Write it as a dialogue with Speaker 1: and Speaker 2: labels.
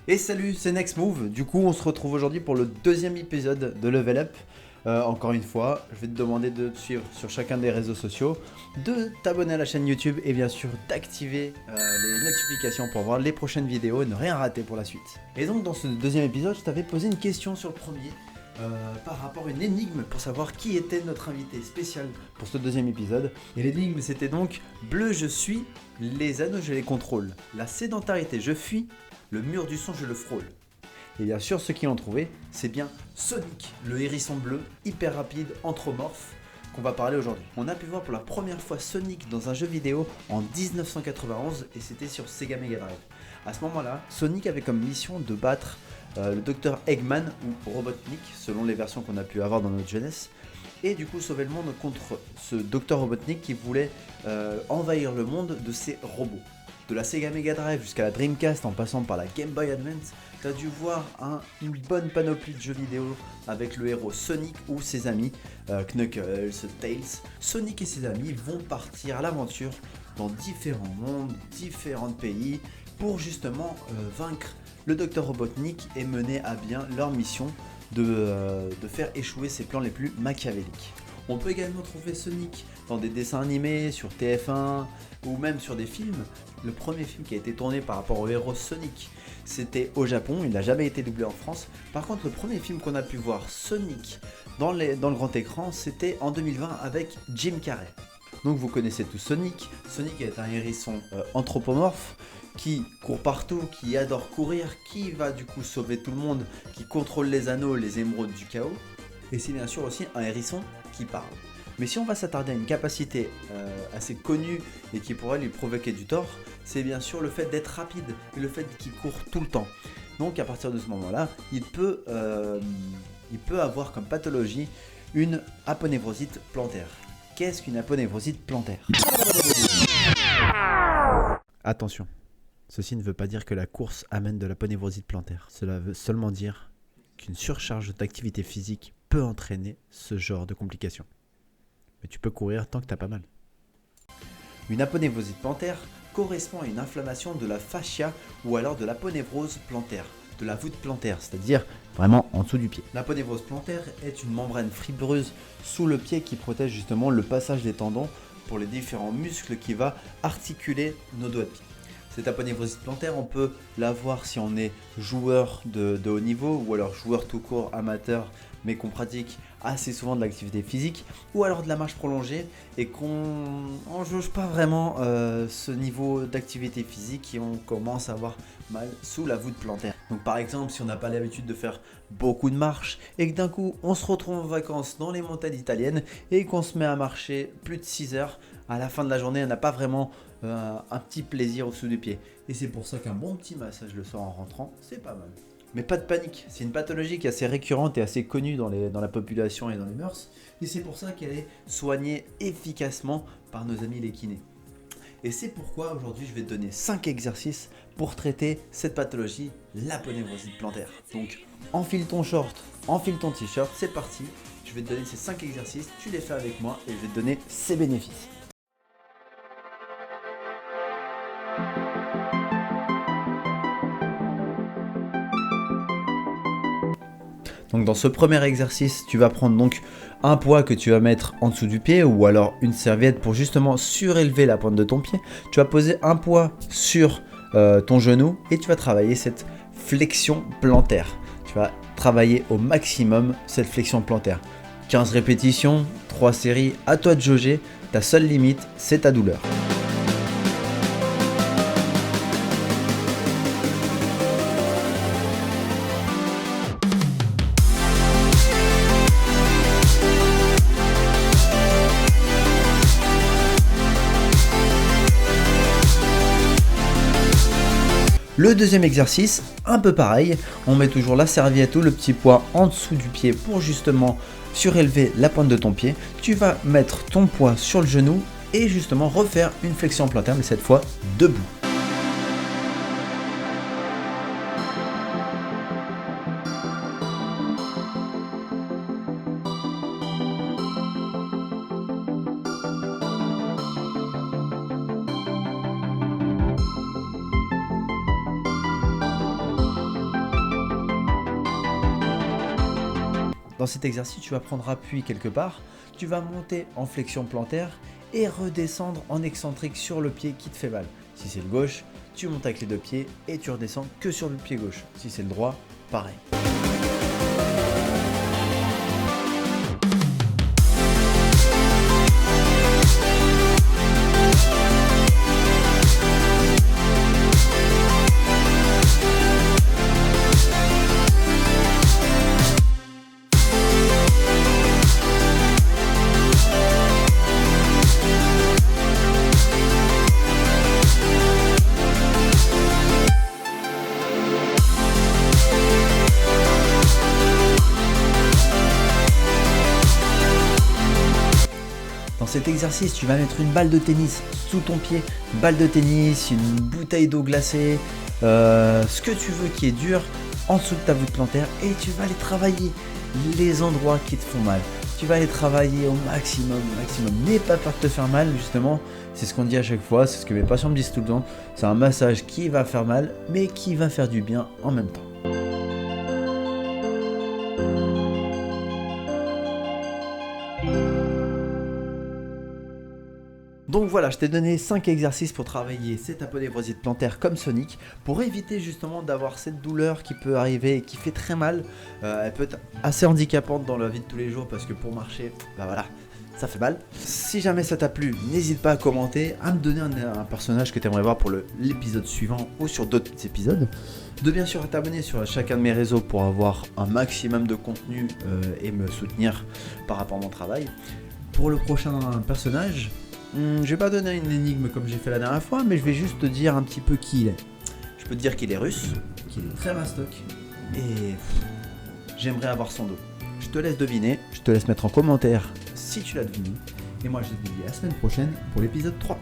Speaker 1: Et salut, c'est Next Move. Du coup, on se retrouve aujourd'hui pour le deuxième épisode de Level Up. Encore une fois, je vais te demander de te suivre sur chacun des réseaux sociaux, de t'abonner à la chaîne YouTube et bien sûr d'activer les notifications pour voir les prochaines vidéos et ne rien rater pour la suite. Et donc dans ce deuxième épisode, je t'avais posé une question sur le premier par rapport à une énigme pour savoir qui était notre invité spécial pour ce deuxième épisode. Et l'énigme c'était donc: bleu je suis, les anneaux je les contrôle, la sédentarité je fuis, le mur du son je le frôle. Et bien sûr, ceux qui l'ont trouvé, c'est bien Sonic, le hérisson bleu, hyper rapide, anthropomorphe, qu'on va parler aujourd'hui. On a pu voir pour la première fois Sonic dans un jeu vidéo en 1991 et c'était sur Sega Mega Drive. À ce moment-là, Sonic avait comme mission de battre le docteur Eggman ou Robotnik, selon les versions qu'on a pu avoir dans notre jeunesse, et du coup sauver le monde contre ce docteur Robotnik qui voulait envahir le monde de ses robots. De la Sega Mega Drive jusqu'à la Dreamcast en passant par la Game Boy Advance, tu as dû voir une bonne panoplie de jeux vidéo avec le héros Sonic ou ses amis, Knuckles, Tails. Sonic et ses amis vont partir à l'aventure dans différents mondes, différents pays pour justement vaincre le Dr Robotnik et mener à bien leur mission de faire échouer ses plans les plus machiavéliques. On peut également trouver Sonic dans des dessins animés, sur TF1 ou même sur des films. Le premier film qui a été tourné par rapport au héros Sonic, c'était au Japon, il n'a jamais été doublé en France. Par contre, le premier film qu'on a pu voir Sonic dans le grand écran, c'était en 2020 avec Jim Carrey. Donc vous connaissez tous Sonic. Sonic est un hérisson anthropomorphe qui court partout, qui adore courir, qui va du coup sauver tout le monde, qui contrôle les anneaux, les émeraudes du chaos. Et c'est bien sûr aussi un hérisson qui parle. Mais si on va s'attarder à une capacité assez connue et qui pourrait lui provoquer du tort, c'est bien sûr le fait d'être rapide et le fait qu'il court tout le temps. Donc à partir de ce moment-là, il peut avoir comme pathologie une aponévrosite plantaire. Qu'est-ce qu'une aponévrosite plantaire ? Attention, ceci ne veut pas dire que la course amène de l'aponévrosite plantaire. Cela veut seulement dire qu'une surcharge d'activité physique peut entraîner ce genre de complications. Mais tu peux courir tant que t'as pas mal. Une aponévrosite plantaire correspond à une inflammation de la fascia ou alors de l'aponévrose plantaire, de la voûte plantaire, c'est-à-dire vraiment en dessous du pied. L'aponévrose plantaire est une membrane fibreuse sous le pied qui protège justement le passage des tendons pour les différents muscles qui va articuler nos doigts de pied. Cette aponévrosite plantaire, on peut l'avoir si on est joueur de haut niveau ou alors joueur tout court amateur mais qu'on pratique assez souvent de l'activité physique ou alors de la marche prolongée et qu'on ne jauge pas vraiment ce niveau d'activité physique et on commence à avoir mal sous la voûte plantaire. Donc par exemple, si on n'a pas l'habitude de faire beaucoup de marche et que d'un coup on se retrouve en vacances dans les montagnes italiennes et qu'on se met à marcher plus de 6 heures, à la fin de la journée on n'a pas vraiment un petit plaisir au-dessous du pied. Et c'est pour ça qu'un bon petit massage le soir en rentrant, c'est pas mal. Mais pas de panique, c'est une pathologie qui est assez récurrente et assez connue dans la population et dans les mœurs. Et c'est pour ça qu'elle est soignée efficacement par nos amis les kinés. Et c'est pourquoi aujourd'hui je vais te donner 5 exercices pour traiter cette pathologie, l'aponévrosite plantaire. Donc enfile ton short, enfile ton t-shirt, c'est parti. Je vais te donner ces 5 exercices, tu les fais avec moi et je vais te donner ses bénéfices. Donc dans ce premier exercice, tu vas prendre donc un poids que tu vas mettre en dessous du pied ou alors une serviette pour justement surélever la pointe de ton pied. Tu vas poser un poids sur ton genou et tu vas travailler cette flexion plantaire. Tu vas travailler au maximum cette flexion plantaire. 15 répétitions, 3 séries, à toi de jauger. Ta seule limite, c'est ta douleur. Le deuxième exercice, un peu pareil, on met toujours la serviette ou le petit poids en dessous du pied pour justement surélever la pointe de ton pied. Tu vas mettre ton poids sur le genou et justement refaire une flexion plantaire, mais cette fois debout. Dans cet exercice, tu vas prendre appui quelque part, tu vas monter en flexion plantaire et redescendre en excentrique sur le pied qui te fait mal. Si c'est le gauche, tu montes avec les deux pieds et tu redescends que sur le pied gauche. Si c'est le droit, pareil. Dans cet exercice, tu vas mettre une balle de tennis sous ton pied, une balle de tennis, une bouteille d'eau glacée, ce que tu veux qui est dur en dessous de ta voûte plantaire et tu vas aller travailler les endroits qui te font mal. Tu vas aller travailler au maximum. N'aie pas peur de te faire mal, justement, c'est ce qu'on dit à chaque fois, c'est ce que mes patients me disent tout le temps. C'est un massage qui va faire mal, mais qui va faire du bien en même temps. Donc voilà, je t'ai donné 5 exercices pour travailler cette aponévrosite plantaire comme Sonic, pour éviter justement d'avoir cette douleur qui peut arriver et qui fait très mal. Elle peut être assez handicapante dans la vie de tous les jours parce que pour marcher, bah voilà, ça fait mal. Si jamais ça t'a plu, n'hésite pas à commenter, à me donner un personnage que tu aimerais voir pour l'épisode suivant ou sur d'autres épisodes. De bien sûr à t'abonner sur chacun de mes réseaux pour avoir un maximum de contenu et me soutenir par rapport à mon travail. Pour le prochain personnage, je vais pas donner une énigme comme j'ai fait la dernière fois, mais je vais juste te dire un petit peu qui il est. Je peux te dire qu'il est russe, qu'il est très mastoc, et j'aimerais avoir son dos. Je te laisse deviner, je te laisse mettre en commentaire si tu l'as deviné, et moi je te dis à la semaine prochaine pour l'épisode 3.